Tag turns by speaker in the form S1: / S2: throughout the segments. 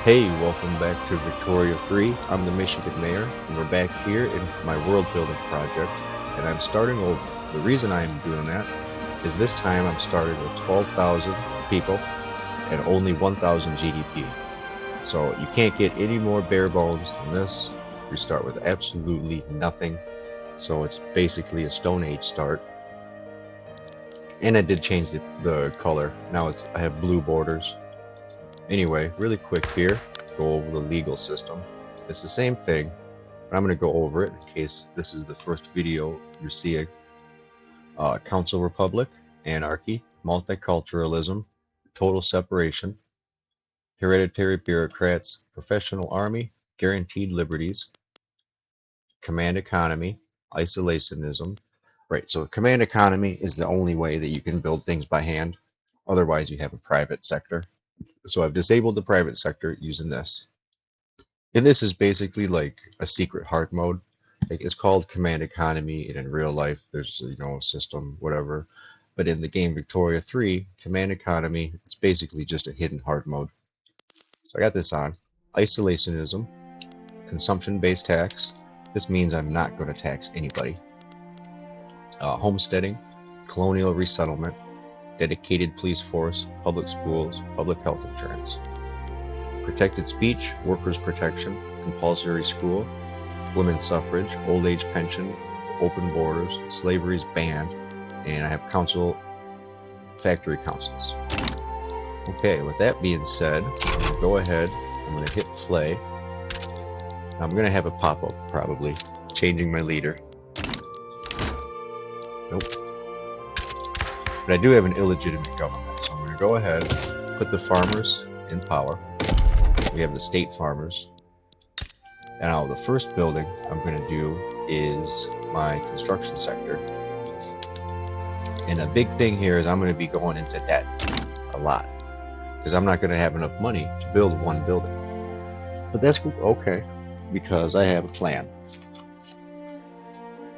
S1: Hey, welcome back to Victoria 3. I'm the Michigan Mayor, and we're back here in my world building project, and I'm starting over. The reason I'm doing that is this time I'm starting with 12,000 people and only 1,000 GDP. So you can't get any more bare bones than this. We start with absolutely nothing. So it's basically a Stone Age start. And I did change the color. Now I have blue borders. Anyway, really quick here, go over the legal system. It's the same thing, but I'm going to go over it in case this is the first video you're seeing. Council Republic, Anarchy, Multiculturalism, Total Separation, Hereditary Bureaucrats, Professional Army, Guaranteed Liberties, Command Economy, Isolationism. Right, so command economy is the only way that you can build things by hand. Otherwise, you have a private sector. So I've disabled the private sector using this. And this is basically like a secret hard mode. Like it's called Command Economy, and in real life there's a system, whatever. But in the game Victoria 3, Command Economy, it's basically just a hidden hard mode. So I got this on. Isolationism, consumption-based tax. This means I'm not going to tax anybody. Homesteading, colonial resettlement, dedicated police force, public schools, public health insurance. Protected speech, workers' protection, compulsory school, women's suffrage, old age pension, open borders, slavery is banned, and I have factory councils. Okay, with that being said, I'm going to go ahead, I'm going to hit play. I'm going to have a pop-up probably, changing my leader. Nope. But I do have an illegitimate government, so I'm going to go ahead, put the farmers in power. We have the state farmers. Now, the first building I'm going to do is my construction sector. And a big thing here is I'm going to be going into debt a lot because I'm not going to have enough money to build one building. But that's okay because I have a plan.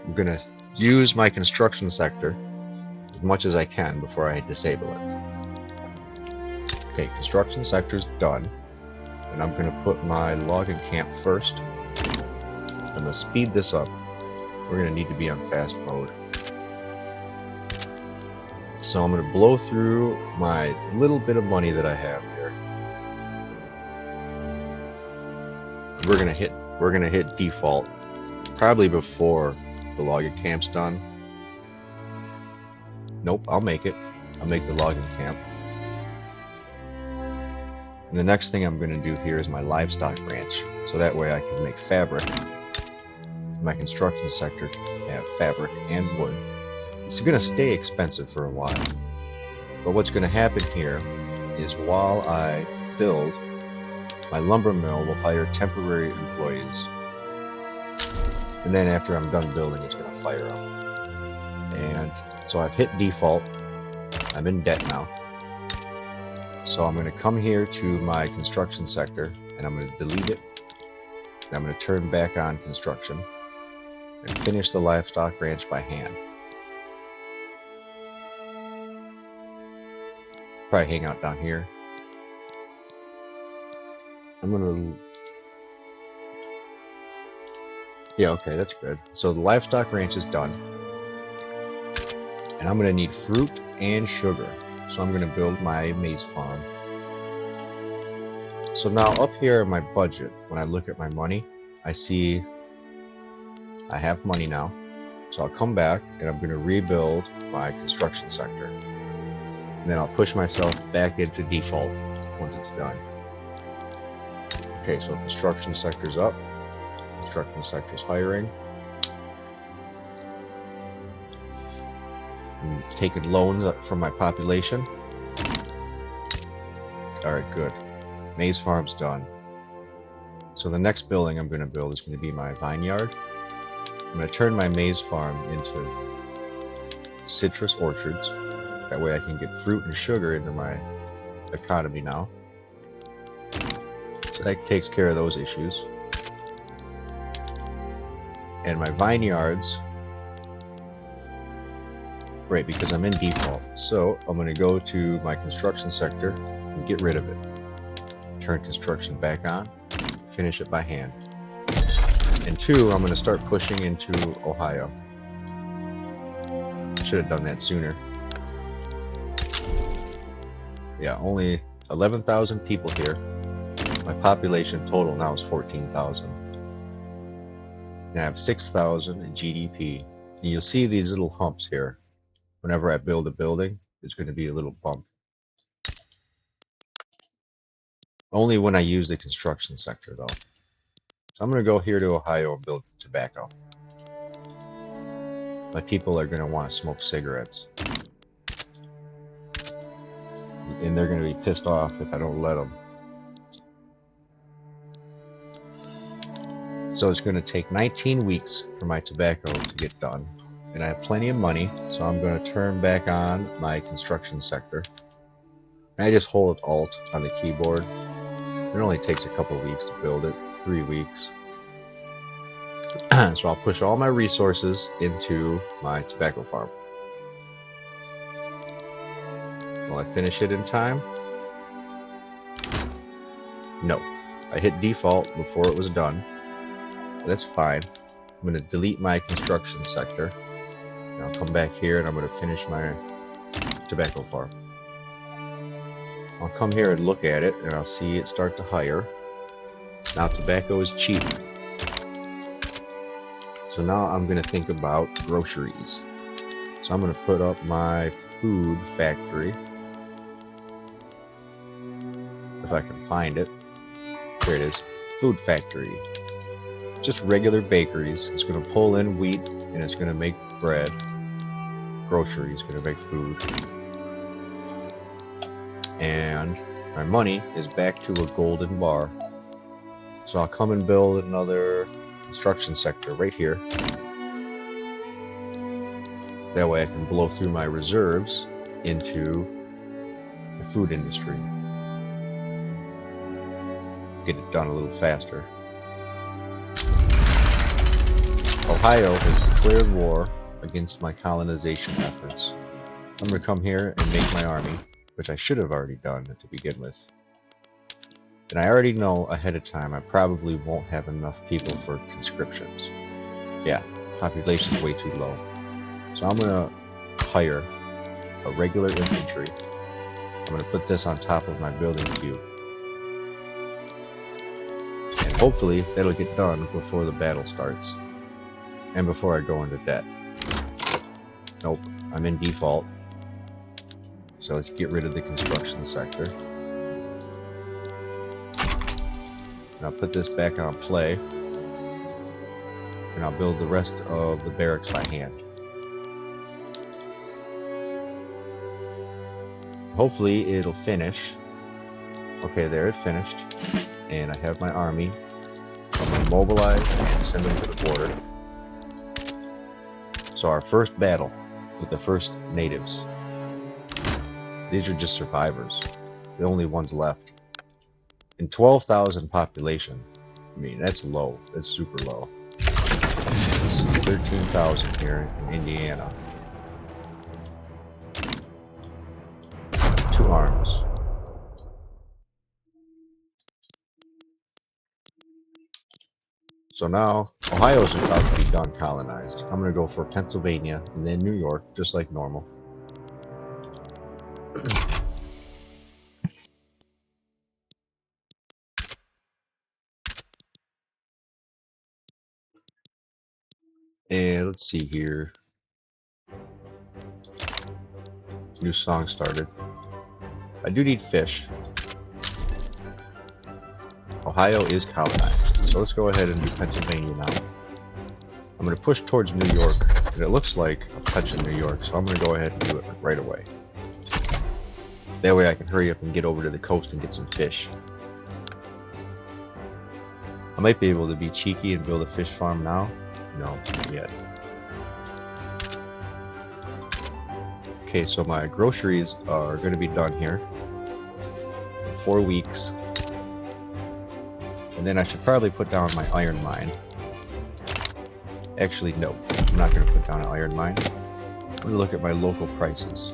S1: I'm going to use my construction sector as much as I can before I disable it. Okay, construction sector's done. And I'm going to put my logging camp first. I'm going to speed this up. We're going to need to be on fast mode. So I'm going to blow through my little bit of money that I have here. We're going to hit default probably before the logging camp's done. Nope, I'll make it. I'll make the logging camp. And the next thing I'm going to do here is my livestock ranch, so that way I can make fabric. My construction sector can have fabric and wood. It's going to stay expensive for a while. But what's going to happen here is while I build, my lumber mill will hire temporary employees. And then after I'm done building, it's going to fire up. And so I've hit default. I'm in debt now. So I'm going to come here to my construction sector and I'm going to delete it. And I'm going to turn back on construction and finish the livestock ranch by hand. Probably hang out down here. I'm going to... Yeah, okay, that's good. So the livestock ranch is done. And I'm going to need fruit and sugar. So I'm going to build my maize farm. So now up here in my budget, when I look at my money, I see I have money now. So I'll come back and I'm going to rebuild my construction sector. And then I'll push myself back into default once it's done. Okay, so construction sector's up. Construction sector's hiring. I'm taking loans from my population. Alright, good. Maize farm's done. So the next building I'm going to build is going to be my vineyard. I'm going to turn my maize farm into citrus orchards. That way I can get fruit and sugar into my economy now. So that takes care of those issues. And my vineyards, right, because I'm in default. So I'm going to go to my construction sector and get rid of it. turn construction back on, finish it by hand. And 2, I'm going to start pushing into Ohio. Should have done that sooner. Yeah, only 11,000 people here. My population total now is 14,000. And I have 6,000 in GDP. And you'll see these little humps here. Whenever I build a building, there's going to be a little bump. Only when I use the construction sector, though. So I'm going to go here to Ohio and build tobacco. My people are going to want to smoke cigarettes. And they're going to be pissed off if I don't let them. So it's going to take 19 weeks for my tobacco to get done. And I have plenty of money, so I'm going to turn back on my construction sector. And I just hold Alt on the keyboard. It only takes a couple of weeks to build it, 3 weeks. So I'll push all my resources into my tobacco farm. Will I finish it in time? No. I hit default before it was done. That's fine. I'm going to delete my construction sector. And I'll come back here and I'm going to finish my tobacco farm. I'll come here and look at it and I'll see it start to hire. Now tobacco is cheap. So now I'm going to think about groceries. So I'm going to put up my food factory. If I can find it. Here it is. Food factory. Just regular bakeries. It's going to pull in wheat and it's going to make bread. Grocery is going to make food. And my money is back to a golden bar. So I'll come and build another construction sector right here. That way I can blow through my reserves into the food industry. Get it done a little faster. Ohio has declared war against my colonization efforts. I'm going to come here and make my army, which I should have already done to begin with. And I already know ahead of time I probably won't have enough people for conscriptions. Yeah, population is way too low. So I'm going to hire a regular infantry. I'm going to put this on top of my building queue. And hopefully that'll get done before the battle starts. And before I go into debt. Nope, I'm in default. So let's get rid of the construction sector. And I'll put this back on play. And I'll build the rest of the barracks by hand. Hopefully it'll finish. Okay, there it finished. And I have my army. I'm going to mobilize and send them to the border. So our first battle with the first natives. These are just survivors. The only ones left. In 12,000 population. I mean, that's low. That's super low. Let's see, 13,000 here in Indiana. 2 arms. So now, Ohio's about to be done colonized. I'm going to go for Pennsylvania and then New York, just like normal. And let's see here. New song started. I do need fish. Ohio is colonized. So let's go ahead and do Pennsylvania now. I'm going to push towards New York. And it looks like I'm touching New York. So I'm going to go ahead and do it right away. That way I can hurry up and get over to the coast and get some fish. I might be able to be cheeky and build a fish farm now. No, not yet. Okay, so my groceries are going to be done here in 4 weeks. And then I should probably put down my iron mine. Actually, no. I'm not going to put down an iron mine. I'm going to look at my local prices.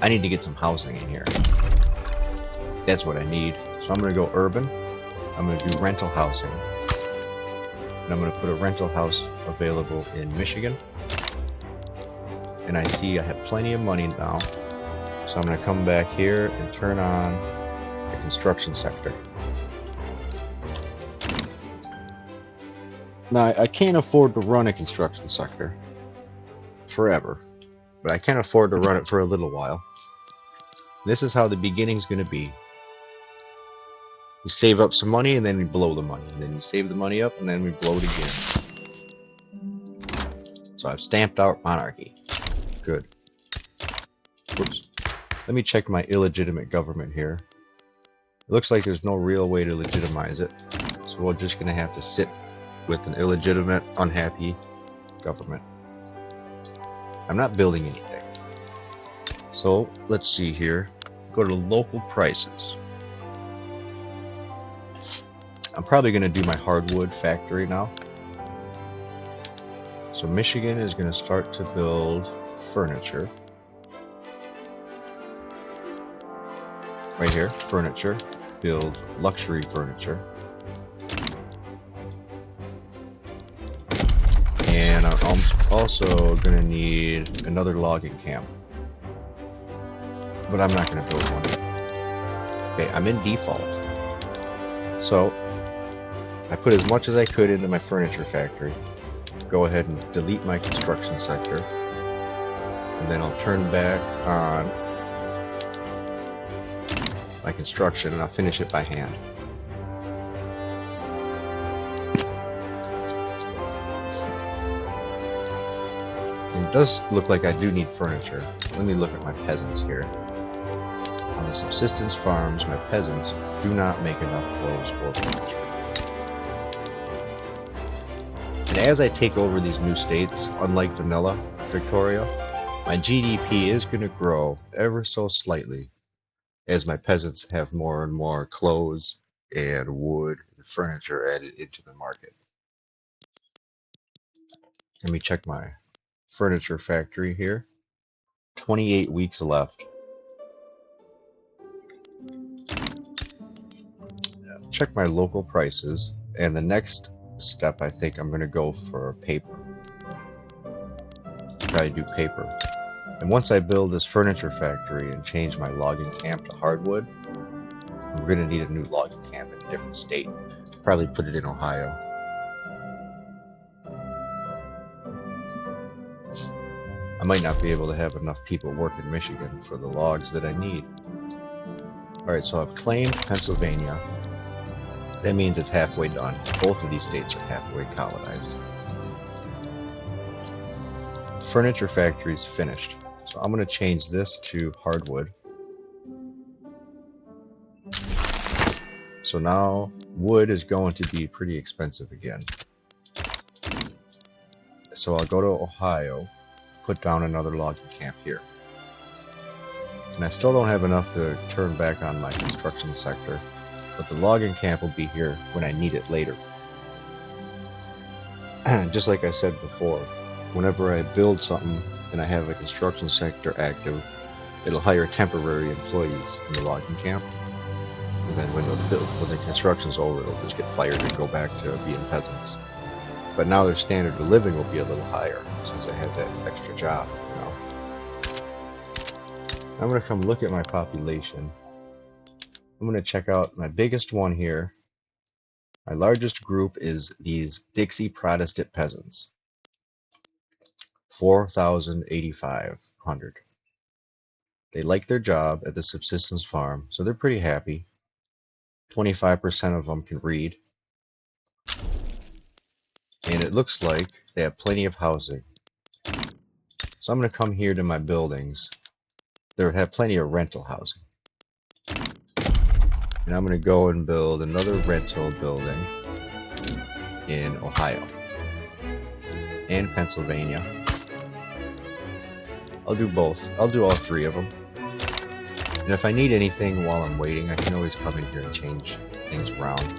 S1: I need to get some housing in here. That's what I need. So I'm going to go urban. I'm going to do rental housing. And I'm going to put a rental house available in Michigan. And I see I have plenty of money now. So I'm going to come back here and turn on the construction sector. Now, I can't afford to run a construction sector forever, but I can afford to run it for a little while. This is how the beginning's going to be. You save up some money and then we blow the money, and then you save the money up and then we blow it again. So I've stamped out monarchy. Good. Whoops. Let me check my illegitimate government here. It looks like there's no real way to legitimize it, so we're just going to have to sit with an illegitimate, unhappy government. I'm not building anything. So let's see here. Go to local prices. I'm probably going to do my hardwood factory now. So Michigan is going to start to build furniture. Right here, furniture. Build luxury furniture. And I'm also going to need another logging camp. But I'm not going to build one. Okay, I'm in default. So I put as much as I could into my furniture factory. Go ahead and delete my construction sector. And then I'll turn back on my construction and I'll finish it by hand. It does look like I do need furniture. Let me look at my peasants here. On the subsistence farms, my peasants do not make enough clothes for furniture. And as I take over these new states, unlike vanilla Victoria, my GDP is going to grow ever so slightly as my peasants have more and more clothes and wood and furniture added into the market. Let me check my furniture factory here. 28 weeks left. Check my local prices, and the next step I think I'm going to go for paper. Try to do paper. And once I build this furniture factory and change my logging camp to hardwood, I'm going to need a new logging camp in a different state. Probably put it in Ohio. I might not be able to have enough people work in Michigan for the logs that I need. Alright, so I've claimed Pennsylvania. That means it's halfway done. Both of these states are halfway colonized. Furniture factory is finished. So I'm going to change this to hardwood. So now wood is going to be pretty expensive again. So I'll go to Ohio, put down another logging camp here. And I still don't have enough to turn back on my construction sector, but the logging camp will be here when I need it later. Just like I said before, whenever I build something and I have a construction sector active, it'll hire temporary employees in the logging camp. And then when the construction's over, they'll just get fired and go back to being peasants. But now their standard of living will be a little higher since I had that extra job. You know. I'm going to come look at my population. I'm going to check out my biggest one here. My largest group is these Dixie Protestant peasants. 4,800. They like their job at the subsistence farm, so they're pretty happy. 25% of them can read. And it looks like they have plenty of housing. So I'm going to come here to my buildings. They have plenty of rental housing. And I'm going to go and build another rental building in Ohio and Pennsylvania. I'll do both. I'll do all three of them. And if I need anything while I'm waiting, I can always come in here and change things around.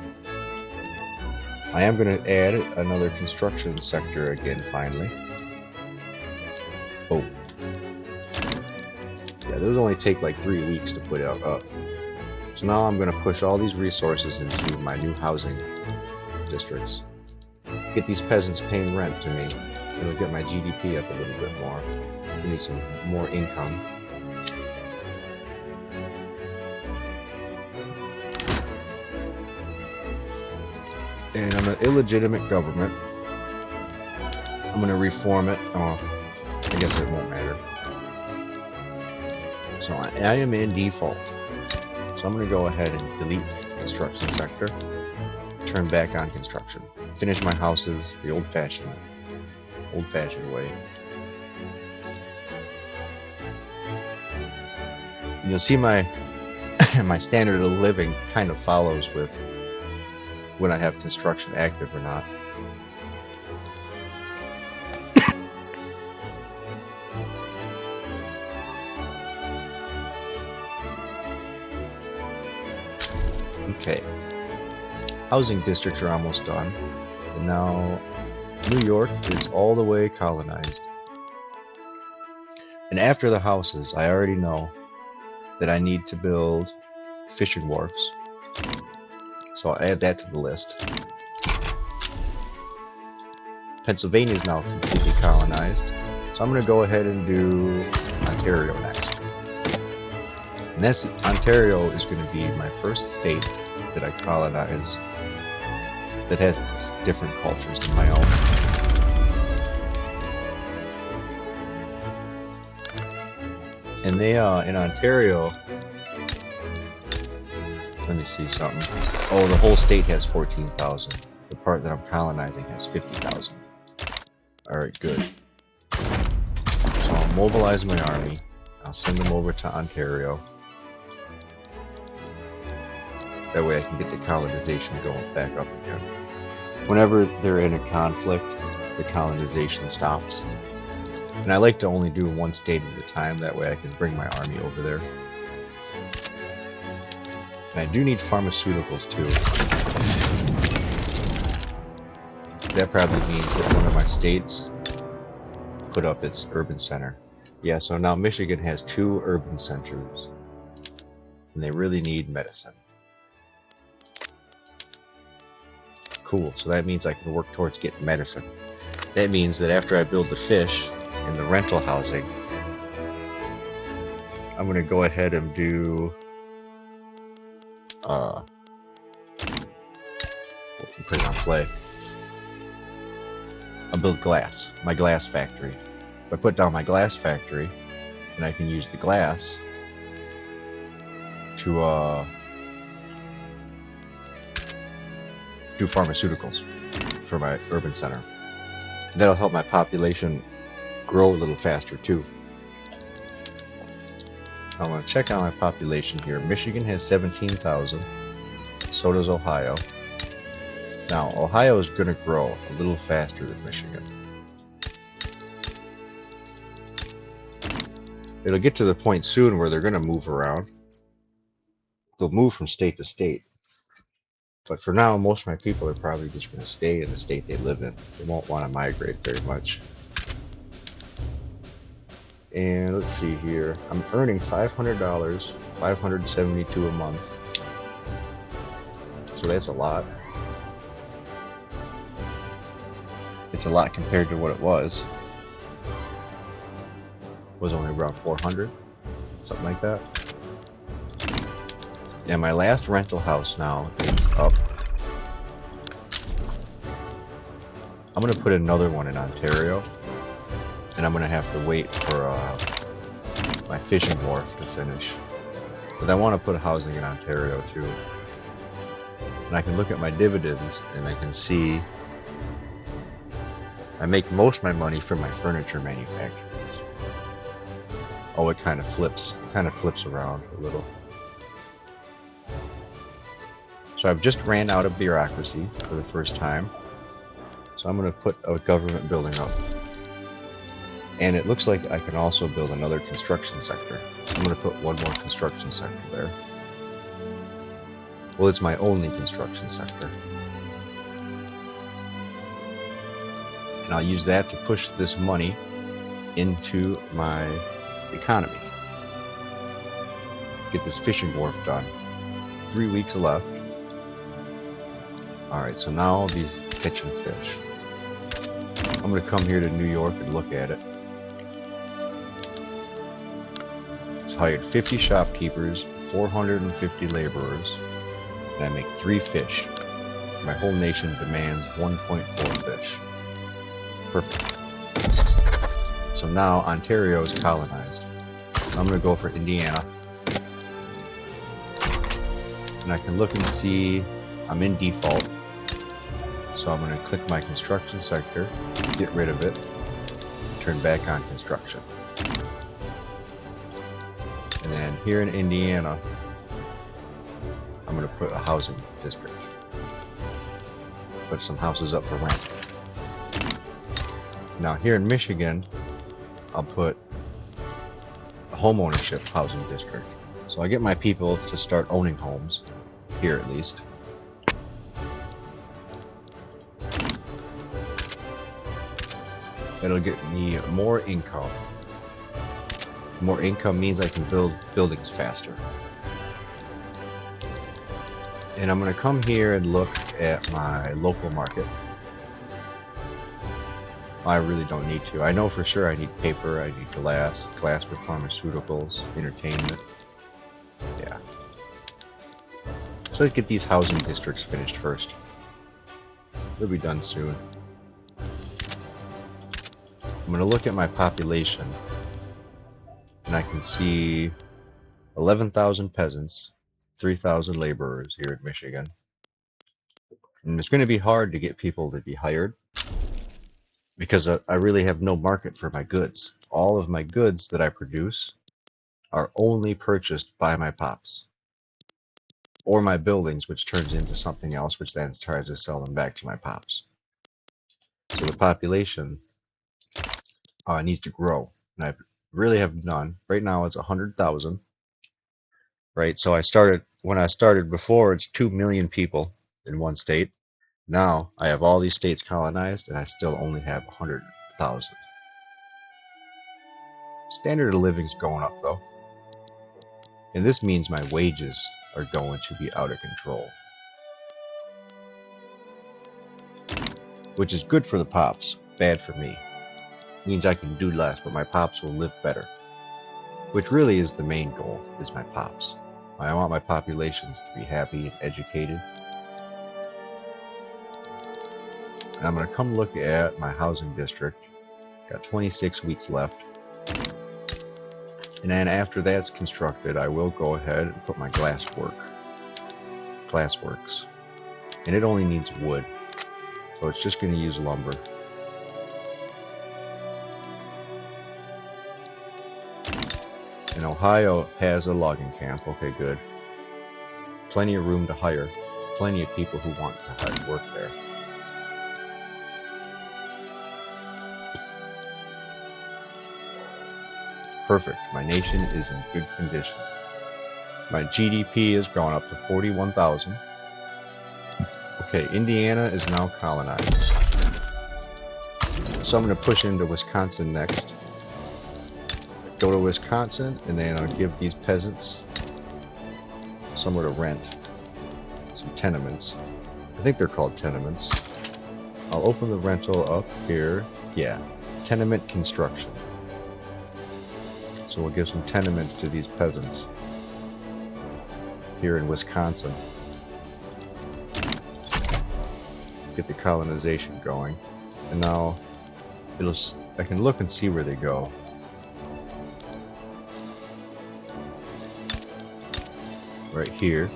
S1: I am going to add another construction sector again, finally. Oh. Yeah, those only take like 3 weeks to put out up. So now I'm going to push all these resources into my new housing districts. Get these peasants paying rent to me. It'll get my GDP up a little bit more. We need some more income. And I'm an illegitimate government. I'm going to reform it. Oh, I guess it won't matter. So I am in default. So I'm going to go ahead and delete construction sector. Turn back on construction. Finish my houses the old-fashioned way. And you'll see my my standard of living kind of follows with when I have construction active or not. Okay, housing districts are almost done, and now New York is all the way colonized. And after the houses, I already know that I need to build fishing wharfs. So I'll add that to the list. Pennsylvania is now completely colonized. So I'm going to go ahead and do Ontario next. And Ontario is going to be my first state that I colonize that has different cultures than my own. And they, in Ontario, let me see something. Oh, the whole state has 14,000. The part that I'm colonizing has 50,000. Alright, good. So I'll mobilize my army. I'll send them over to Ontario. That way I can get the colonization going back up again. Whenever they're in a conflict, the colonization stops. And I like to only do one state at a time, that way I can bring my army over there. And I do need pharmaceuticals too. That probably means that one of my states put up its urban center. Yeah, so now Michigan has 2 urban centers. And they really need medicine. Cool, so that means I can work towards getting medicine. That means that after I build the fish and the rental housing, I'm going to go ahead and do put it on play. I'll build glass, my glass factory. If I put down my glass factory, then I can use the glass to do pharmaceuticals for my urban center. That'll help my population grow a little faster too. I'm going to check on my population here. Michigan has 17,000. So does Ohio. Now, Ohio is going to grow a little faster than Michigan. It'll get to the point soon where they're going to move around. They'll move from state to state. But for now, most of my people are probably just going to stay in the state they live in. They won't want to migrate very much. And let's see here. I'm earning $500, $572 a month. So that's a lot. It's a lot compared to what it was. It was only around 400, something like that. And my last rental house now is up. I'm going to put another one in Ontario. And I'm going to have to wait for my fishing wharf to finish. But I want to put housing in Ontario too. And I can look at my dividends and I can see I make most of my money from my furniture manufacturers. Oh, it kind of flips. It kind of flips around a little. So I've just ran out of bureaucracy for the first time. So I'm going to put a government building up. And it looks like I can also build another construction sector. So I'm going to put one more construction sector there. Well, it's my only construction sector. And I'll use that to push this money into my economy. Get this fishing wharf done. 3 weeks left. Alright, so now I'll be catching fish. I'm going to come here to New York and look at it. It's hired 50 shopkeepers, 450 laborers, and I make 3 fish. My whole nation demands 1.4 fish. Perfect. So now Ontario is colonized. I'm going to go for Indiana. And I can look and see I'm in default. So I'm going to click my construction sector, get rid of it, turn back on construction. And then here in Indiana, I'm going to put a housing district. Put some houses up for rent. Now here in Michigan, I'll put a home ownership housing district. So I get my people to start owning homes, here at least. It'll get me more income. More income means I can build buildings faster. And I'm going to come here and look at my local market. I really don't need to. I know for sure I need paper, I need glass for pharmaceuticals, entertainment. Yeah. So let's get these housing districts finished first. They'll be done soon. I'm going to look at my population, and I can see 11,000 peasants, 3,000 laborers here in Michigan. And it's going to be hard to get people to be hired because I really have no market for my goods. All of my goods that I produce are only purchased by my pops. Or my buildings, which turns into something else, which then tries to sell them back to my pops. So the population needs to grow, and I really have none. Right now it's 100,000. Right, so when I started before, it's 2 million people in one state. Now I have all these states colonized, and I still only have 100,000. Standard of living's going up though, and this means my wages are going to be out of control. Which is good for the pops, bad for me. Means I can do less, but my pops will live better. Which really is the main goal, is my pops. I want my populations to be happy and educated. And I'm going to come look at my housing district. Got 26 weeks left. And then after that's constructed, I will go ahead and put my glassworks. And it only needs wood. So it's just going to use lumber. And Ohio has a logging camp. Okay, good. Plenty of room to hire. Plenty of people who want to work there. Perfect. My nation is in good condition. My GDP has gone up to 41,000. Okay, Indiana is now colonized. So I'm going to push into Wisconsin next. Go to Wisconsin, and then I'll give these peasants somewhere to rent. Some tenements. I think they're called tenements. I'll open the rental up here. Yeah, tenement construction. So we'll give some tenements to these peasants here in Wisconsin. Get the colonization going. And now I can look and see where they go. Right here.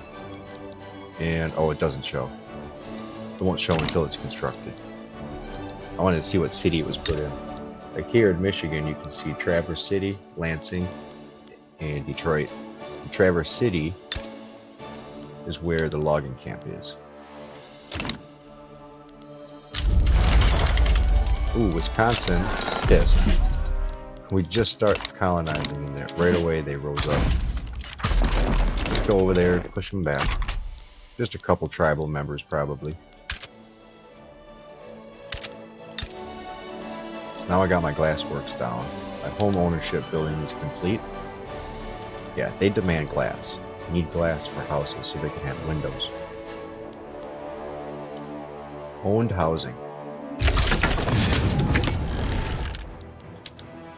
S1: And oh, it doesn't show. It won't show until it's constructed. I wanted to see what city it was put in. Like here in Michigan, you can see Traverse City, Lansing, and Detroit. And Traverse City is where the logging camp is. Ooh, Wisconsin is pissed. We just start colonizing in there. Right away, they rose up. Let's go over there, push them back. Just a couple tribal members, probably. So now I got my glassworks down. My home ownership building is complete. Yeah, they demand glass. need glass for houses so they can have windows. Owned housing.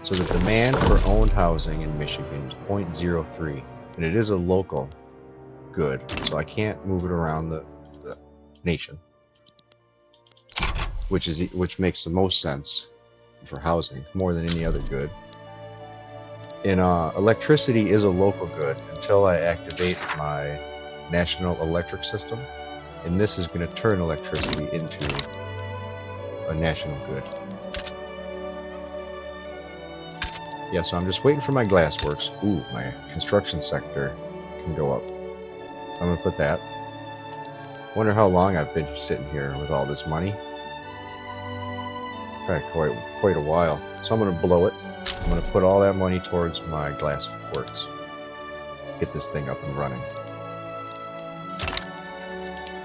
S1: So the demand for owned housing in Michigan is 0.03, and it is a local good, so I can't move it around the nation, which makes the most sense for housing more than any other good. And electricity is a local good until I activate my national electric system, and this is going to turn electricity into a national good. Yeah, so I'm just waiting for my glassworks. Ooh, my construction sector can go up. I'm gonna put that. Wonder how long I've been sitting here with all this money. Probably quite a while. So I'm gonna blow it. I'm gonna put all that money towards my glassworks. Get this thing up and running.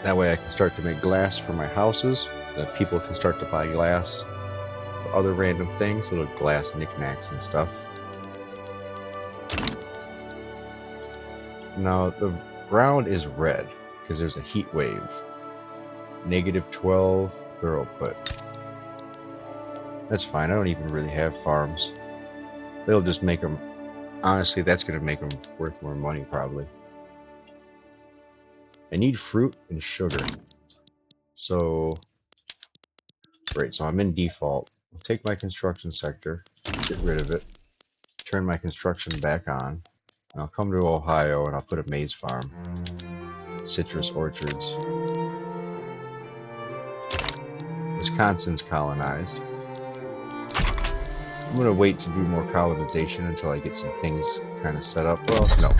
S1: That way I can start to make glass for my houses. That people can start to buy glass for other random things, little glass knickknacks and stuff. Now the ground is red because there's a heat wave. -12 throughput. That's fine. I don't even really have farms. They'll just make them. Honestly, that's going to make them worth more money probably. I need fruit and sugar. So, great. So I'm in default. I'll take my construction sector, get rid of it, turn my construction back on. And I'll come to Ohio and I'll put a maize farm. Citrus orchards. Wisconsin's colonized. I'm gonna wait to do more colonization until I get some things kind of set up. Well, no.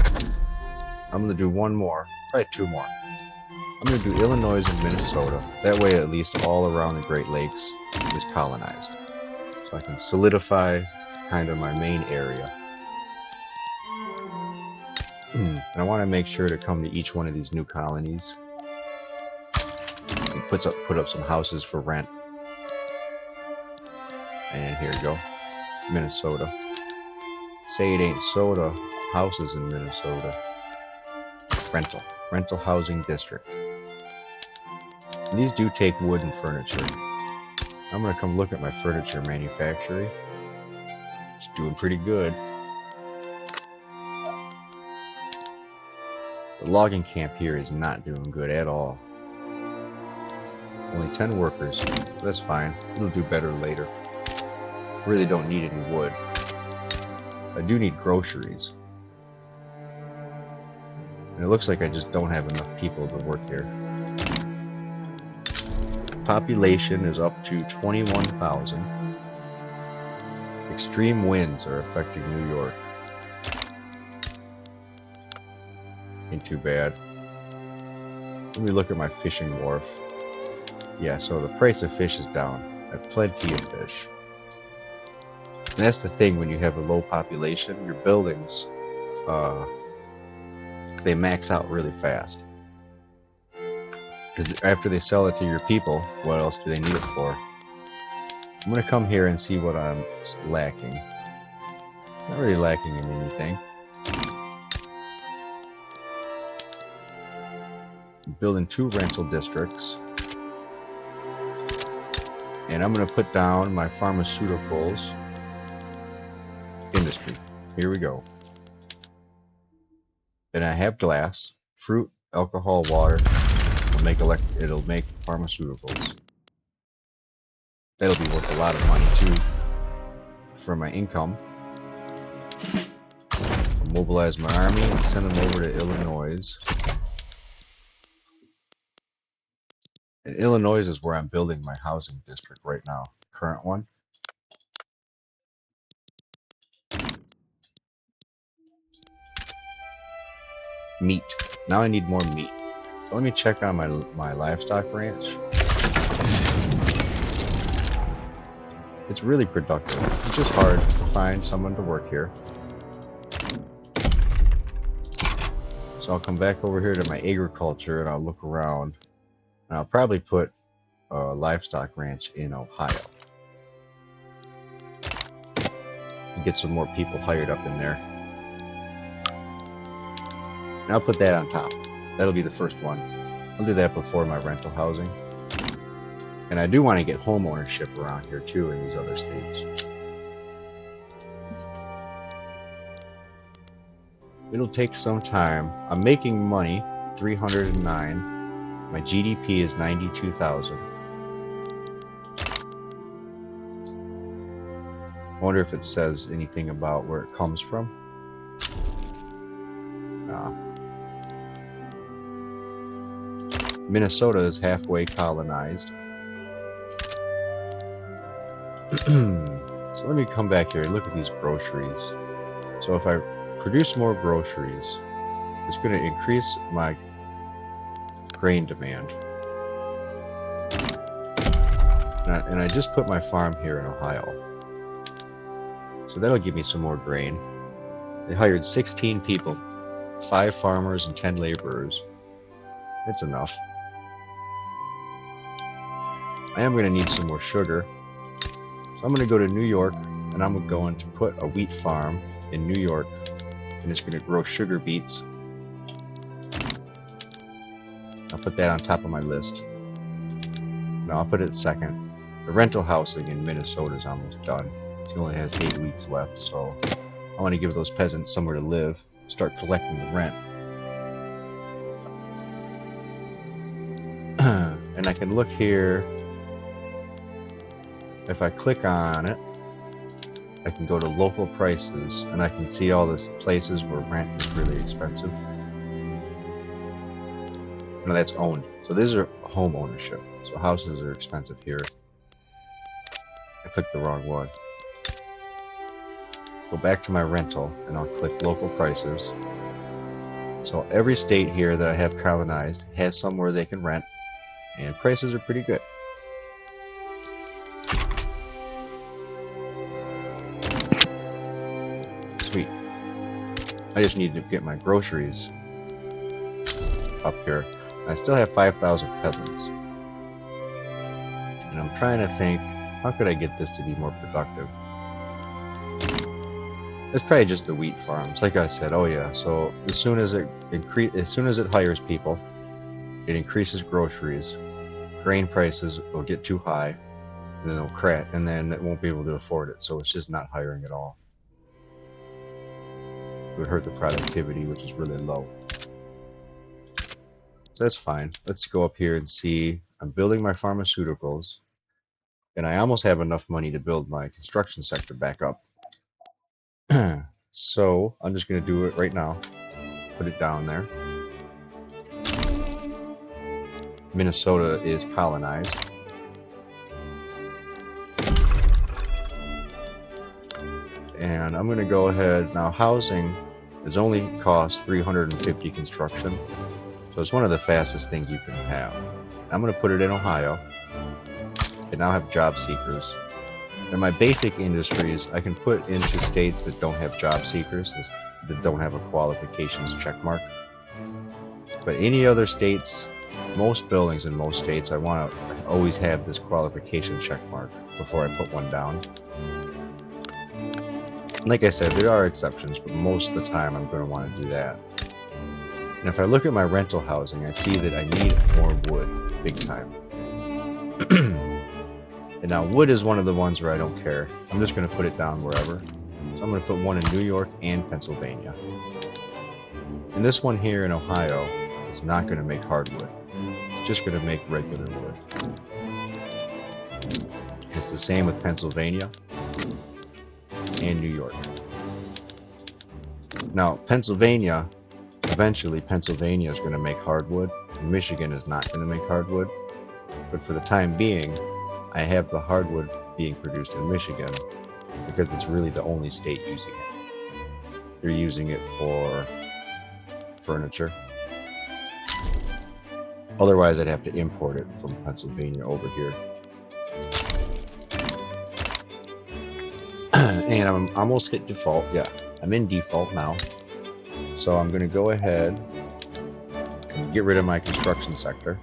S1: I'm gonna do one more, probably two more. I'm gonna do Illinois and Minnesota. That way at least all around the Great Lakes is colonized. So I can solidify kind of my main area. And I want to make sure to come to each one of these new colonies and put up some houses for rent. And here we go. Minnesota. Say it ain't soda. Houses in Minnesota. Rental housing district. And these do take wood and furniture. I'm gonna come look at my furniture manufacturing. It's doing pretty good. The logging camp here is not doing good at all. Only 10 workers. That's fine. It'll do better later. Really don't need any wood. I do need groceries. And it looks like I just don't have enough people to work here. Population is up to 21,000. Extreme winds are affecting New York. Ain't too bad. Let me look at my fishing wharf. Yeah, so the price of fish is down. I have plenty of fish. And that's the thing when you have a low population, your buildings, they max out really fast. Because after they sell it to your people, what else do they need it for? I'm going to come here and see what I'm lacking. Not really lacking in anything. I'm building 2 rental districts. And I'm going to put down my pharmaceuticals industry. Here we go. And I have glass, fruit, alcohol, water. It'll make pharmaceuticals. That'll be worth a lot of money too for my income. I'll mobilize my army and send them over to Illinois. And Illinois is where I'm building my housing district right now. Current one. Meat. Now I need more meat. So let me check on my livestock ranch. It's really productive. It's just hard to find someone to work here. So I'll come back over here to my agriculture and I'll look around. And I'll probably put a livestock ranch in Ohio. And get some more people hired up in there. And I'll put that on top. That'll be the first one. I'll do that before my rental housing. And I do want to get home ownership around here too in these other states. It'll take some time. I'm making money, 309. My GDP is 92,000. I wonder if it says anything about where it comes from. Nah. Minnesota is halfway colonized. So let me come back here and look at these groceries. So if I produce more groceries, it's going to increase my grain demand. And I just put my farm here in Ohio. So that'll give me some more grain. They hired 16 people, 5 farmers and 10 laborers. That's enough. I am going to need some more sugar. So I'm going to go to New York, and I'm going to put a wheat farm in New York, and it's going to grow sugar beets. I'll put that on top of my list. No, I'll put it second. The rental housing in Minnesota is almost done. It only has 8 weeks left, so I want to give those peasants somewhere to live, start collecting the rent. And I can look here. If I click on it, I can go to local prices, and I can see all the places where rent is really expensive. No, that's owned. So these are home ownership. So houses are expensive here. I clicked the wrong one. Go back to my rental, and I'll click local prices. So every state here that I have colonized has somewhere they can rent, and prices are pretty good. Sweet. I just need to get my groceries up here. I still have 5,000 peasants. And I'm trying to think, how could I get this to be more productive? It's probably just the wheat farms. Like I said, oh yeah, so as soon as it hires people, it increases groceries. Grain prices will get too high, and then it'll crash, and then it won't be able to afford it. So it's just not hiring at all. It would hurt the productivity, which is really low. So that's fine. Let's go up here and see. I'm building my pharmaceuticals, and I almost have enough money to build my construction sector back up. So I'm just going to do it right now. Put it down there. Minnesota is colonized. And I'm going to go ahead now. Housing is only cost 350 construction, so it's one of the fastest things you can have. I'm going to put it in Ohio. I now have job seekers. And my basic industries I can put into states that don't have job seekers, that don't have a qualifications check mark. But any other states, most buildings in most states, I want to always have this qualification check mark before I put one down. Like I said, there are exceptions, but most of the time I'm going to want to do that. And if I look at my rental housing, I see that I need more wood, big time. And now wood is one of the ones where I don't care. I'm just going to put it down wherever. So I'm going to put one in New York and Pennsylvania. And this one here in Ohio is not going to make hardwood. It's just going to make regular wood. It's the same with Pennsylvania and New York. Now, Pennsylvania, eventually Pennsylvania is going to make hardwood, and Michigan is not going to make hardwood. But for the time being, I have the hardwood being produced in Michigan because it's really the only state using it. They're using it for furniture. Otherwise, I'd have to import it from Pennsylvania over here. And I'm almost hit default. Yeah, I'm in default now. So I'm going to go ahead and get rid of my construction sector.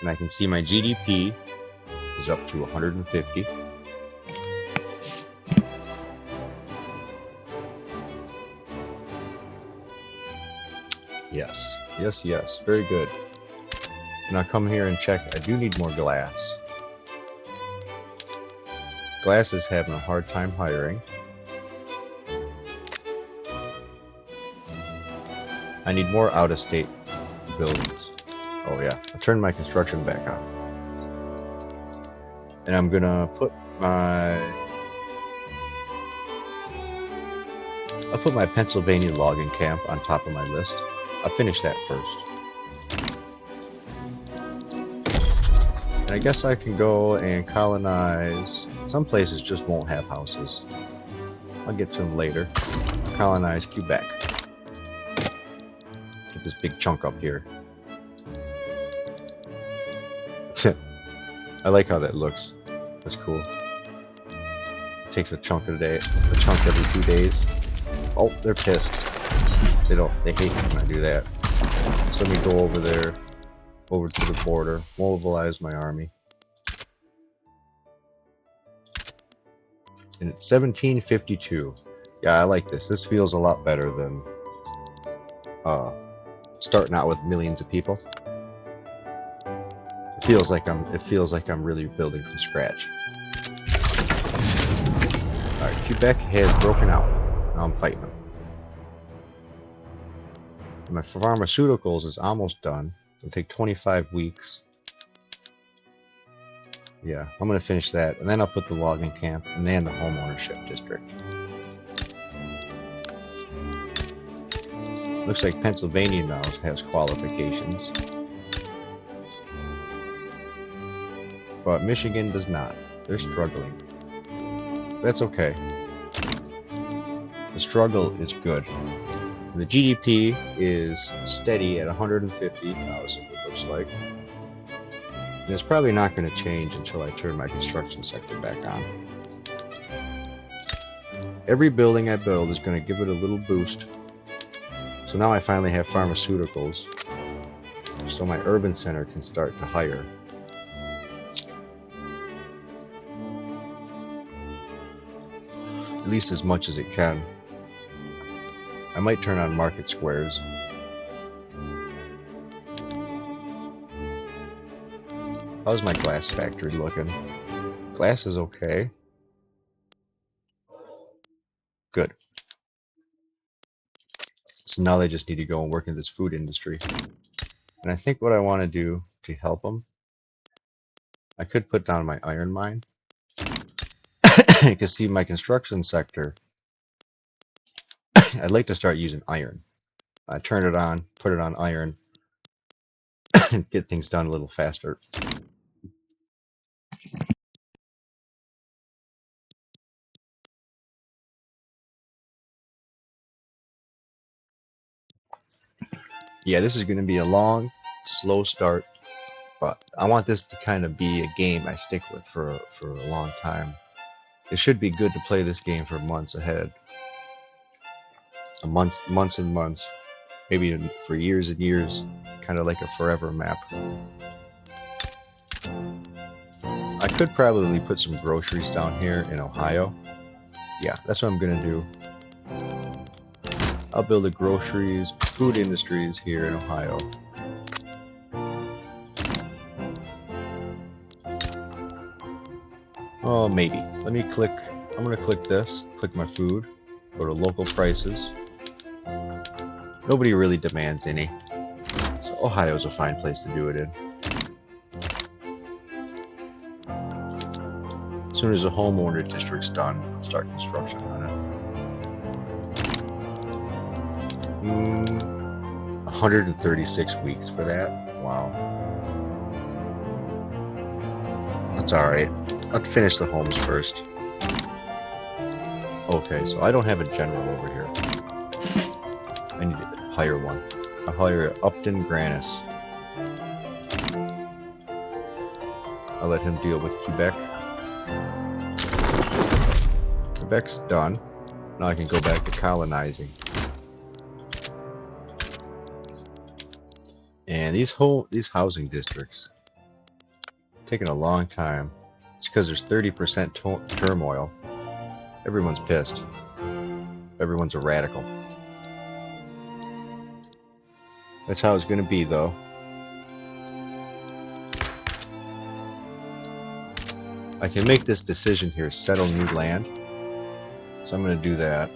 S1: And I can see my GDP is up to 150. Yes. Yes, yes. Very good. Now come here and check. I do need more glass. Glass is having a hard time hiring. I need more out-of-state buildings. Oh yeah, I turned my construction back on. And I'm gonna put I'll put my Pennsylvania logging camp on top of my list. I'll finish that first. And I guess I can go and colonize. Some places just won't have houses. I'll get to them later. Colonize Quebec. Get this big chunk up here. I like how that looks. That's cool. It takes a chunk a day, a chunk every 2 days. Oh, they're pissed. They hate when I do that. So let me go over there, over to the border, mobilize my army. And it's 1752. Yeah, I like this. This feels a lot better than starting out with millions of people. It feels like I'm really building from scratch. Alright, Quebec has broken out. Now I'm fighting them. My pharmaceuticals is almost done. It'll take 25 weeks. Yeah, I'm gonna finish that, and then I'll put the logging camp and then the home ownership district. Looks like Pennsylvania now has qualifications, but Michigan does not. They're struggling. That's okay. The struggle is good. The GDP is steady at 150,000, it looks like. And it's probably not going to change until I turn my construction sector back on. Every building I build is going to give it a little boost. So now I finally have pharmaceuticals. So my urban center can start to hire. At least as much as it can. I might turn on market squares. How's my glass factory looking? Glass is okay. Good. So now they just need to go and work in this food industry. And I think what I want to do to help them, I could put down my iron mine. You can see my construction sector. I'd like to start using iron. I turn it on, put it on iron, and get things done a little faster. Yeah, this is going to be a long, slow start, but I want this to kind of be a game I stick with for a long time. It should be good to play this game for months ahead. Months and months. Maybe for years and years. Kind of like a forever map. I could probably put some groceries down here in Ohio. Yeah, that's what I'm going to do. I'll build the groceries, food industries here in Ohio. Oh, maybe. Let me click. I'm going to click this. Click my food. Go to local prices. Nobody really demands any. So Ohio's a fine place to do it in. As soon as the homeowner district's done, I'll start construction on it. 136 weeks for that. Wow. That's alright. I'll finish the homes first. Okay, so I don't have a general over here. I need to hire one. I'll hire Upton Granis. I'll let him deal with Quebec. Quebec's done. Now I can go back to colonizing. And these housing districts taking a long time. It's because there's 30% turmoil. Everyone's pissed. Everyone's a radical. That's how it's going to be, though. I can make this decision here, settle new land. So I'm going to do that.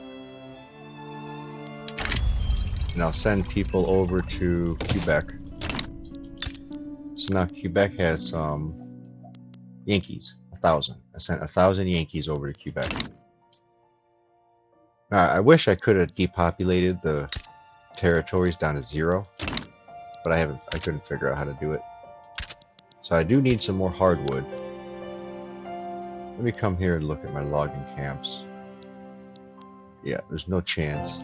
S1: And I'll send people over to Quebec. So now Quebec has some Yankees, 1,000. I sent 1,000 Yankees over to Quebec. Now, I wish I could have depopulated the territories down to 0, but I couldn't figure out how to do it. So I do need some more hardwood. Let me come here and look at my logging camps. Yeah, there's no chance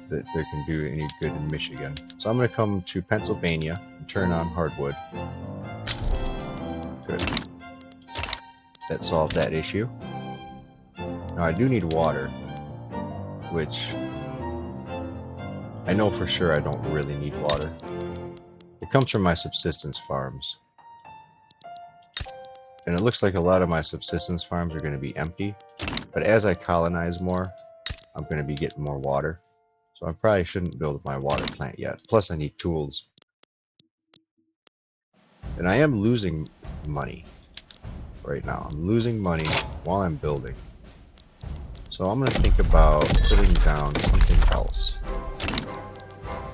S1: that they can do any good in Michigan. So I'm going to come to Pennsylvania and turn on hardwood. Good. That solved that issue. Now I do need water, which I know for sure I don't really need water. It comes from my subsistence farms. And it looks like a lot of my subsistence farms are going to be empty. But as I colonize more, I'm going to be getting more water. So I probably shouldn't build my water plant yet. Plus I need tools. And I am losing money right now. I'm losing money while I'm building. So I'm going to think about putting down something else.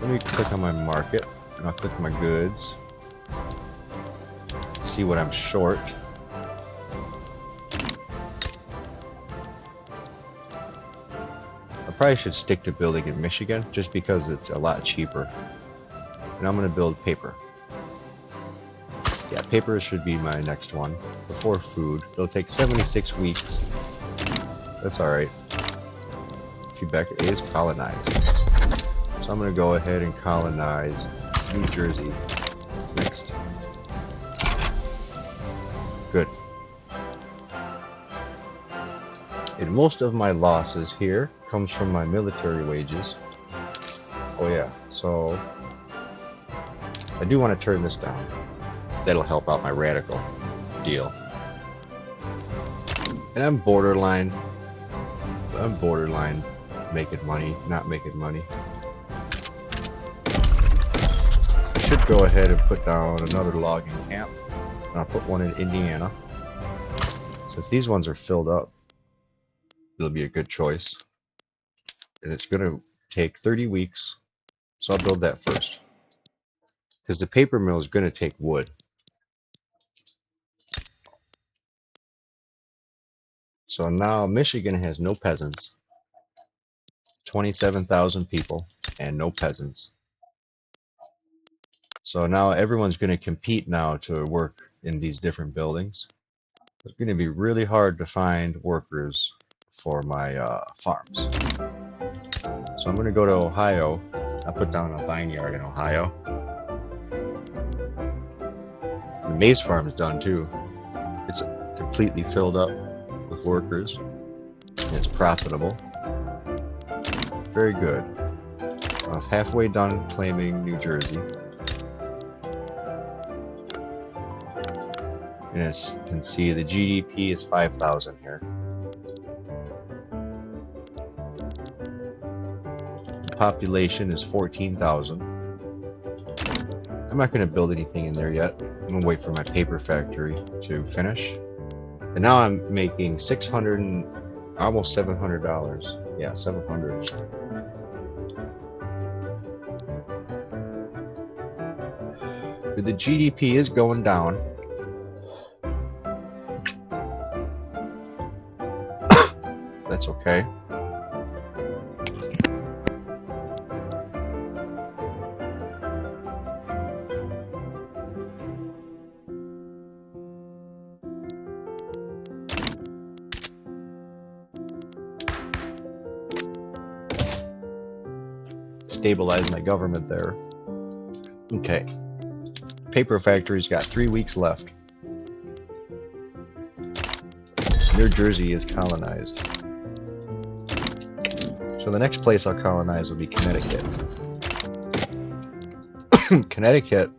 S1: Let me click on my market. And I'll click my goods. See what I'm short. I probably should stick to building in Michigan just because it's a lot cheaper. And I'm going to build paper. Yeah, paper should be my next one before food. It'll take 76 weeks. That's alright. Quebec is colonized. So I'm going to go ahead and colonize New Jersey next. Good. And most of my losses here comes from my military wages. Oh yeah, so I do want to turn this down. That'll help out my radical deal. And I'm borderline making money, not making money. I should go ahead and put down another logging camp. I'll put one in Indiana. Since these ones are filled up, it'll be a good choice. And it's going to take 30 weeks, so I'll build that first. Because the paper mill is going to take wood. So now Michigan has no peasants. 27,000 people and no peasants. So now everyone's going to compete now to work in these different buildings. It's going to be really hard to find workers for my farms. So I'm going to go to Ohio. I'll put down a vineyard in Ohio. The maize farm is done too. It's completely filled up with workers. It's profitable. Very good. I'm halfway done claiming New Jersey. And as you can see, the GDP is 5,000 here. The population is 14,000. I'm not going to build anything in there yet. I'm going to wait for my paper factory to finish. And now I'm making 600 and almost $700. Yeah, 700. But the GDP is going down. That's okay. Stabilize my government there. Okay. Paper factory's got 3 weeks left. New Jersey is colonized. So the next place I'll colonize will be Connecticut. Connecticut.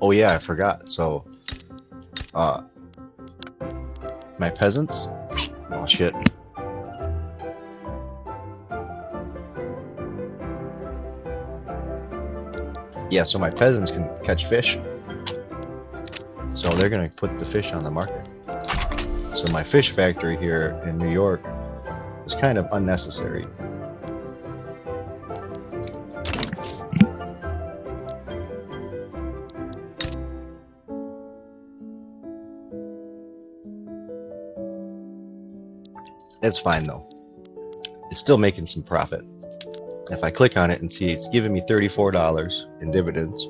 S1: Oh yeah, I forgot. So, my peasants. Oh shit. Yeah, so my peasants can catch fish. So they're gonna put the fish on the market. So my fish factory here in New York is kind of unnecessary. That's fine though. It's still making some profit. If I click on it and see it's giving me $34 in dividends.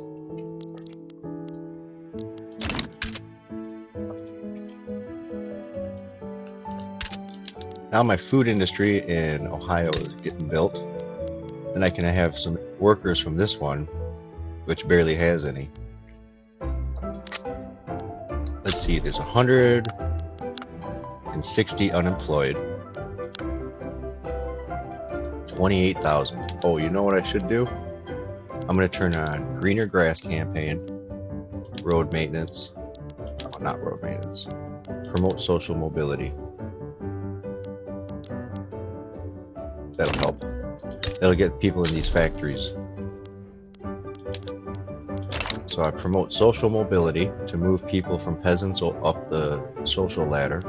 S1: Now my food industry in Ohio is getting built, and I can have some workers from this one, which barely has any. Let's see, there's 160 unemployed, 28,000. Oh, you know what I should do? I'm going to turn on greener grass campaign, road maintenance, oh, not road maintenance, promote social mobility. That'll help. That'll get people in these factories. So I promote social mobility to move people from peasants up the social ladder,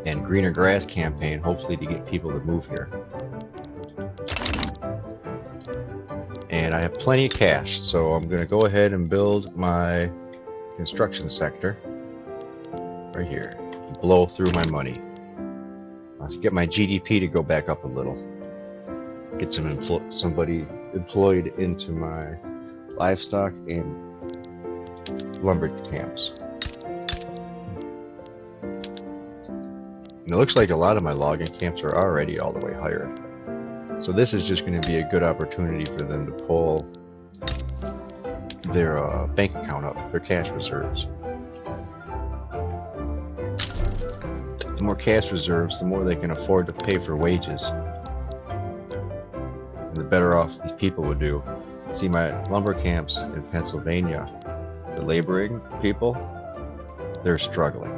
S1: and greener grass campaign hopefully to get people to move here. And I have plenty of cash, so I'm going to go ahead and build my construction sector right here. Blow through my money. I'll get my GDP to go back up a little. Get somebody employed into my livestock and lumber camps. And it looks like a lot of my logging camps are already all the way hired. So this is just going to be a good opportunity for them to pull their bank account up, their cash reserves. The more cash reserves, the more they can afford to pay for wages. And the better off these people would do. See, my lumber camps in Pennsylvania, the laboring people, they're struggling.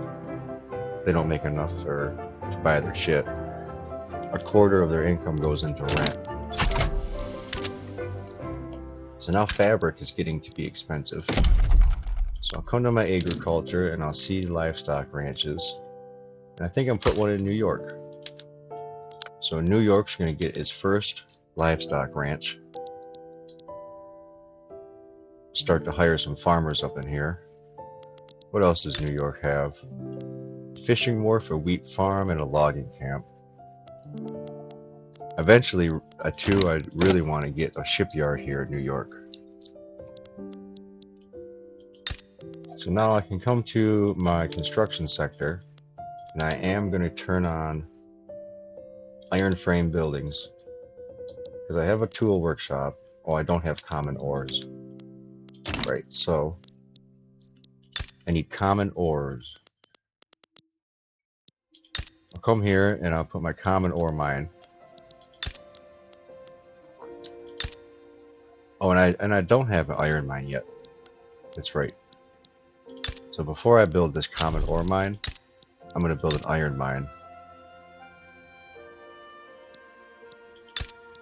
S1: They don't make enough to buy their shit. A quarter of their income goes into rent. So now fabric is getting to be expensive. So I'll come to my agriculture and I'll see livestock ranches. And I think I'm put one in New York. So New York's going to get its first livestock ranch. Start to hire some farmers up in here. What else does New York have? Fishing wharf, a wheat farm, and a logging camp. Eventually, too, I really want to get a shipyard here in New York. So now I can come to my construction sector, and I am going to turn on iron frame buildings because I have a tool workshop. Oh, I don't have common ores. Right, so I need common ores. I'll come here and I'll put my common ore mine. Oh, and I don't have an iron mine yet. That's right. So before I build this common ore mine, I'm going to build an iron mine.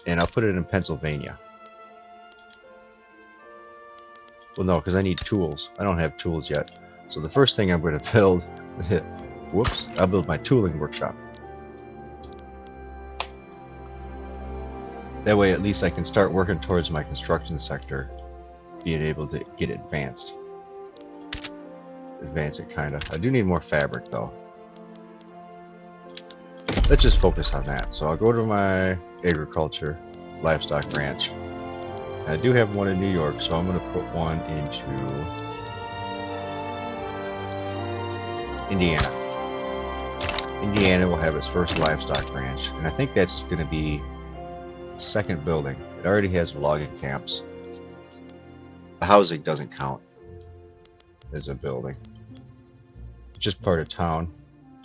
S1: And I'll put it in Pennsylvania. Well, no, because I need tools. I don't have tools yet. So the first thing I'm going to build, whoops, I'll build my tooling workshop. That way at least I can start working towards my construction sector being able to get advanced. Advance it kind of. I do need more fabric though. Let's just focus on that. So I'll go to my agriculture livestock ranch. I do have one in New York, so I'm going to put one into Indiana. Indiana will have its first livestock ranch, and I think that's going to be the second building. It already has logging camps. The housing doesn't count as a building. It's just part of town,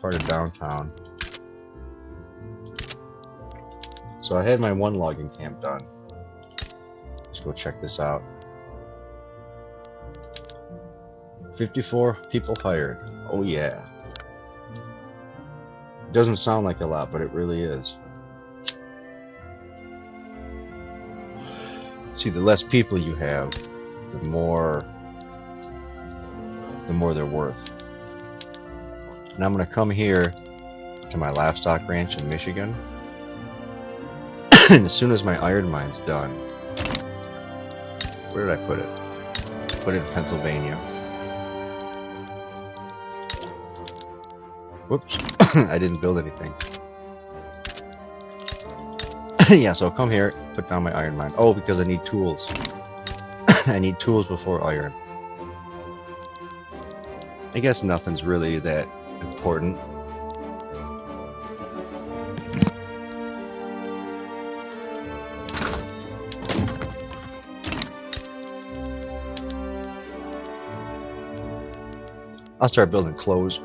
S1: part of downtown. So I had my one logging camp done. Let's go check this out. 54 people hired. Oh yeah. Doesn't sound like a lot, but it really is. See, the less people you have, the more they're worth. And I'm gonna come here to my livestock ranch in Michigan. And as soon as my iron mine's done, where did I put it? Put it in Pennsylvania. Whoops, I didn't build anything. Yeah, so I'll come here, put down my iron mine. Oh, because I need tools. I need tools before iron. I guess nothing's really that important. I'll start building clothes.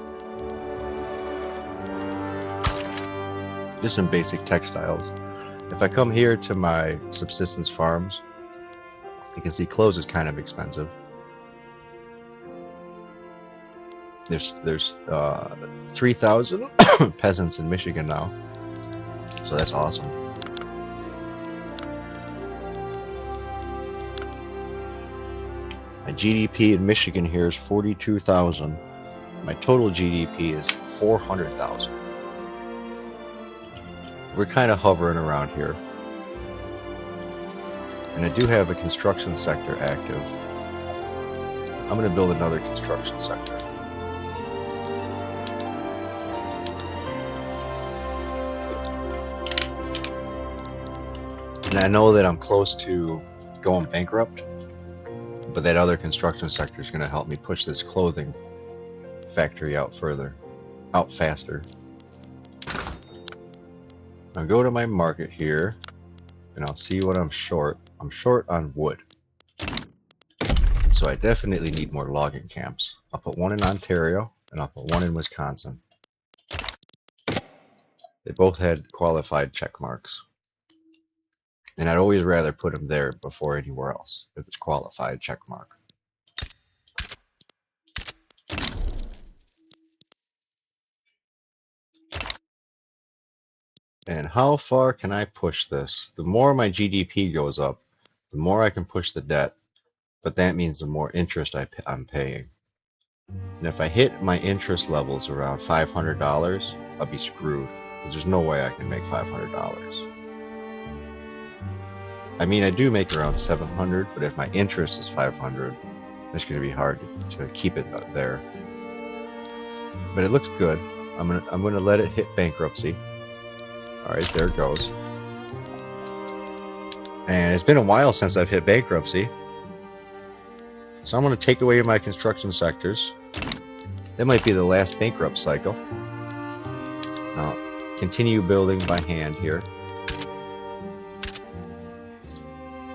S1: Just some basic textiles. If I come here to my subsistence farms, you can see clothes is kind of expensive. There's 3,000 peasants in Michigan now, so that's awesome. My GDP in Michigan here is 42,000. My total GDP is 400,000. We're kind of hovering around here. And I do have a construction sector active. I'm going to build another construction sector. And I know that I'm close to going bankrupt, but that other construction sector is going to help me push this clothing factory out faster. I'll go to my market here, and I'll see what I'm short. I'm short on wood. So I definitely need more logging camps. I'll put one in Ontario, and I'll put one in Wisconsin. They both had qualified check marks. And I'd always rather put them there before anywhere else, if it's qualified check mark. And how far can I push this? The more my GDP goes up, the more I can push the debt, but that means the more interest I'm paying. And if I hit my interest levels around $500, I'll be screwed, because there's no way I can make $500. I mean, I do make around 700, but if my interest is 500, it's going to be hard to keep it there. But it looks good. I'm gonna let it hit bankruptcy. All right, there it goes. And it's been a while since I've hit bankruptcy, so I'm gonna take away my construction sectors. That might be the last bankrupt cycle. I'll continue building by hand here.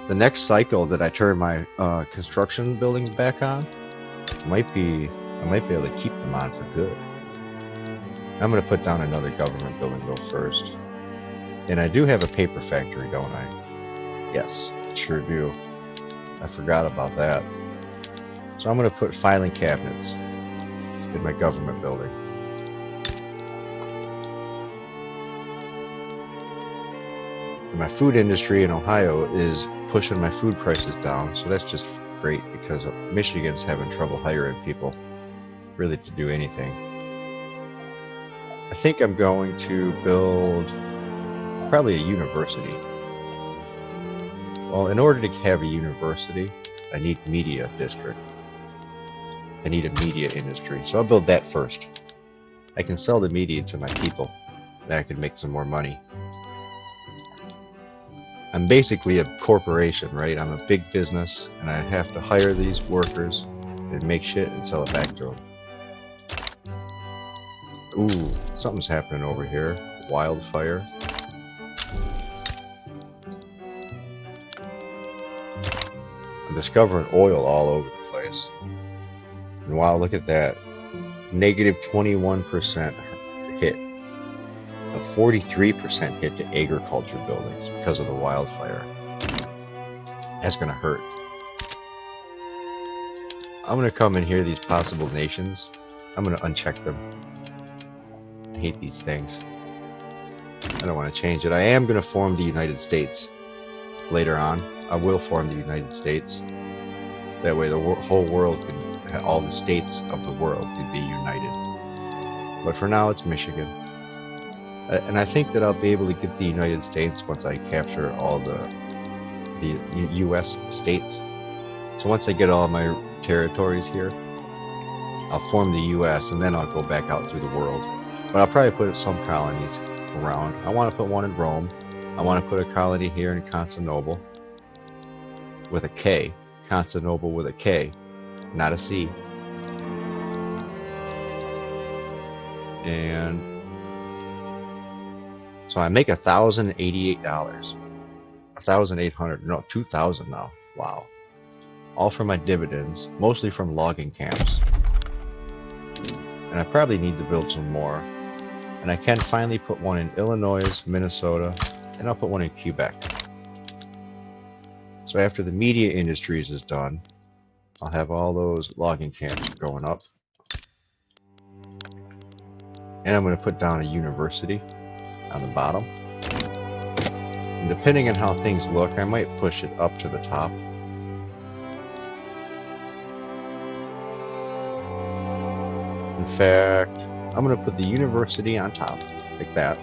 S1: The next cycle that I turn my construction buildings back on, I might be able to keep them on for good. I'm going to put down another government building though first. And I do have a paper factory, don't I? Yes, I sure do. I forgot about that. So I'm going to put filing cabinets in my government building. And my food industry in Ohio is pushing my food prices down, so that's just great because Michigan's having trouble hiring people really to do anything. I think I'm going to build probably a university. Well, in order to have a university, I need media district. I need a media industry, so I'll build that first. I can sell the media to my people, then I can make some more money. I'm basically a corporation, right? I'm a big business, and I have to hire these workers and make shit and sell it back to them. Ooh, something's happening over here. Wildfire. I'm discovering oil all over the place. And wow, look at that. Negative 21% hit. A 43% hit to agriculture buildings because of the wildfire. That's gonna hurt. I'm gonna come in here, these possible nations. I'm gonna uncheck them. I hate these things. I don't want to change it. I am gonna form the United States. later on, I will form the United States. That way the whole world can, all the states of the world can be united. But for now, it's Michigan. And I think that I'll be able to get the United States once I capture all the U.S. states. So once I get all my territories here, I'll form the U.S. and then I'll go back out through the world. But I'll probably put some colonies around. I want to put one in Rome. I want to put a colony here in Constantinople with a K. Constantinople with a K, not a C. And so I make $1,088. $1,800, no, $2,000 now. Wow. All from my dividends, mostly from logging camps. And I probably need to build some more. And I can finally put one in Illinois, Minnesota, and I'll put one in Quebec. So after the media industries is done, I'll have all those logging camps going up. And I'm going to put down a university on the bottom. And depending on how things look, I might push it up to the top. In fact, I'm going to put the university on top, like that.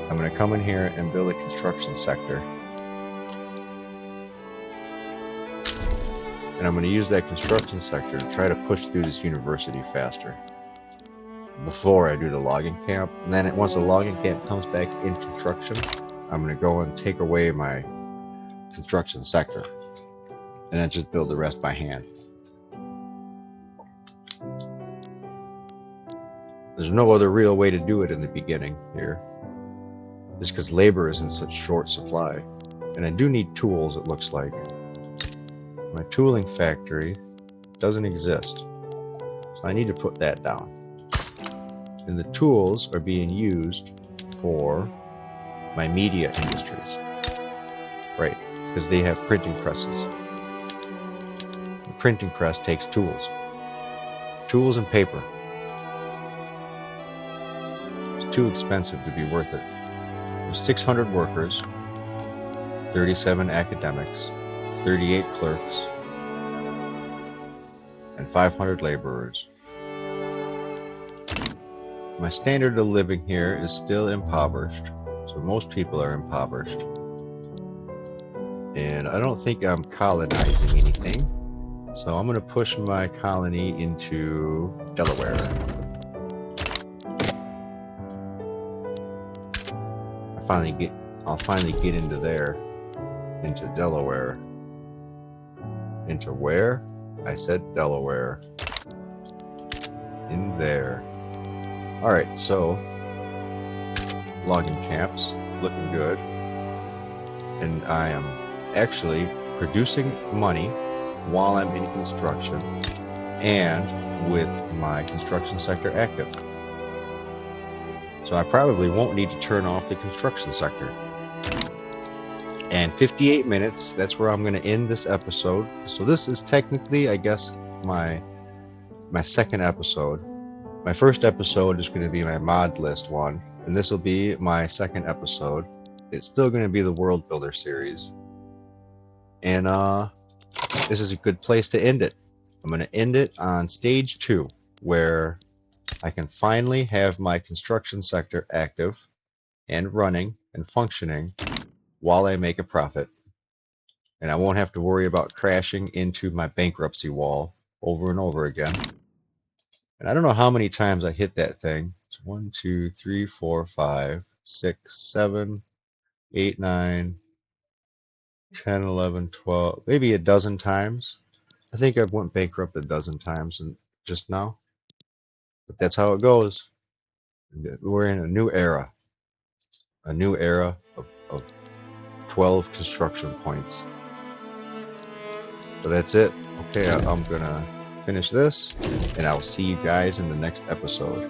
S1: I'm going to come in here and build a construction sector. And I'm going to use that construction sector to try to push through this university faster before I do the logging camp. And then once the logging camp comes back in construction, I'm going to go and take away my construction sector and then just build the rest by hand. There's no other real way to do it in the beginning here, just because labor is in such short supply. And I do need tools, it looks like. My tooling factory doesn't exist, so I need to put that down. And the tools are being used for my media industries. Right, because they have printing presses. The printing press takes tools. Tools and paper. It's too expensive to be worth it. There's 600 workers, 37 academics, 38 clerks, and 500 laborers. My standard of living here is still impoverished, so most people are impoverished. And I don't think I'm colonizing anything, so I'm going to push my colony into Delaware. I'll finally get into there, into Delaware. Into where? I said Delaware. In there. Alright, so logging camps, looking good. And I am actually producing money while I'm in construction and with my construction sector active. So I probably won't need to turn off the construction sector. And 58 minutes, that's where I'm going to end this episode. So this is technically, I guess, my second episode. My first episode is going to be my mod list one, and this will be my second episode. It's still going to be the World Builder series. And this is a good place to end it. I'm going to end it on stage 2, where I can finally have my construction sector active and running and functioning while I make a profit. And I won't have to worry about crashing into my bankruptcy wall over and over again. And I don't know how many times I hit that thing. It's 1, 2, 3, 4, 5, 6, 7, 8, 9, 10, 11, 12, maybe a dozen times. I think I went bankrupt a dozen times just now. But that's how it goes. We're in a new era. A new era of 12 construction points. So that's it. Okay, I'm gonna finish this, and I'll see you guys in the next episode.